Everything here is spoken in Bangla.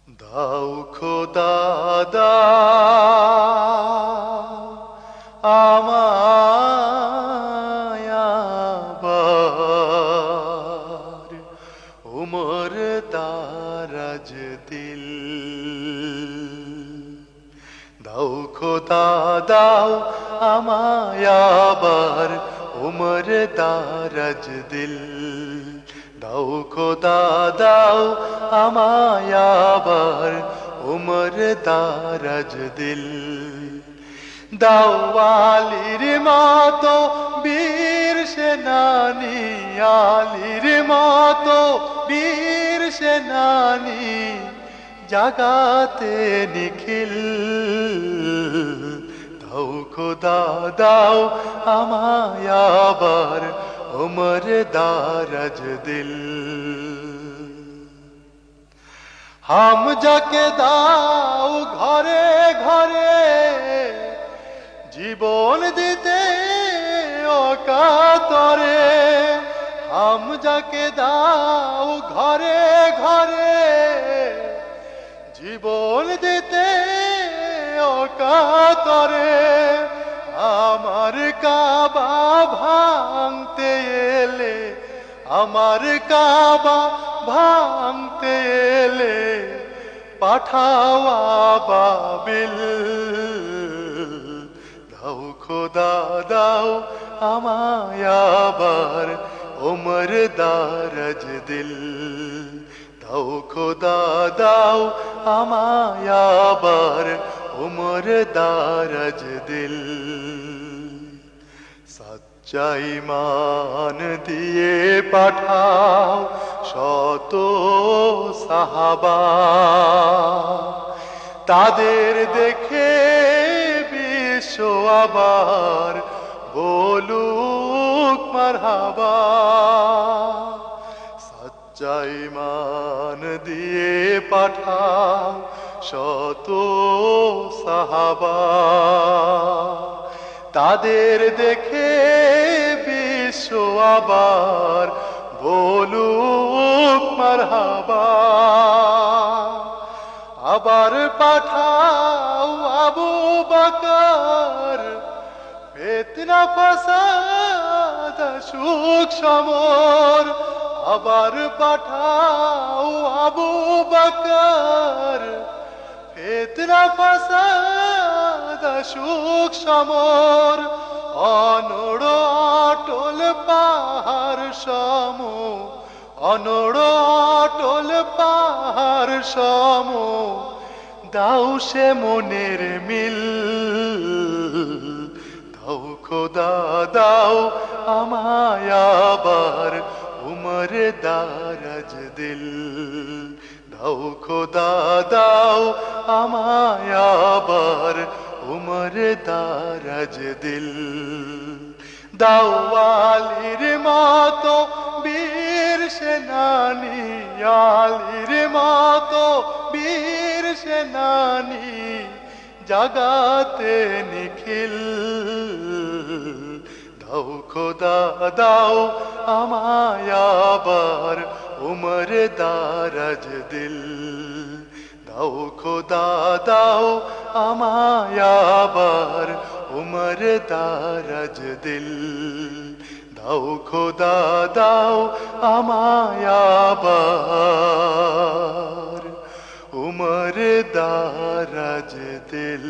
দাও খোদা দাও আমায় আবার উমর দারাজ দিল। দাও খোদা দাও আমায় আবার উমর দারাজ দিল। দাও খোদা দাও আমায় আবার উমর দারাজ দিল। দাও আলীর মতো বীর সেনানী, আলীর মতো বীর সেনানী জাগাতে নিখিল। দাও খোদা দাও আমায় আবার উমর দারাজ দিল। হামজাকে দাও ঘরে ঘরে জীবন দিতে অকাতরে। হামজাকে দাও ঘরে ঘরে জীবন দিতে অকাতরে। আমার কাবা ভাঙতে এলে, আমার কাবা ভাঙতে এলে পাঠাও আবাবিল। দাও খোদা দাও আমায় আবার উমর দারাজ দিল। দাও খোদা দাও আমায় আবার উমর দারাজ দিল। সচ্চা ঈমান দিয়ে পাঠাও শত সাহাবা, তাদের দেখে বিশ্ব আবার বলুক মারহাবা। সচ্চা ঈমান দিয়ে পাঠাও শত সাহাবা, তাদের দেখে বিশ্ব আবার বলুক মারহাবা। আবার পাঠাও আবু বকর, ফিতনা ফাসাদ সুখ সমর। আবার পাঠাও আবু বকর, ফিতনা ফাসাদ সুখ সমর। অনড় অটল পাহাড় সম, অনড় অটল পাহাড় সম দাও সে মনের মিল। দাও খোদা দাও আমায় আবার উমর দারাজ দিল। দাও খোদা দাও আমায় আবার উমর দারাজ দিল। দাও আলীর মতো বীর সেনানী, আলীর মতো বীর সেনানী জাগাতে নিখিল। দাও খোদা দাও আমায় আবার উমর দারাজ দিল। দাও খোদা দাও আমায় আবার উমর দারাজ দিল। দাও খোদা দাও আমায় আবার উমর দারাজ দিল।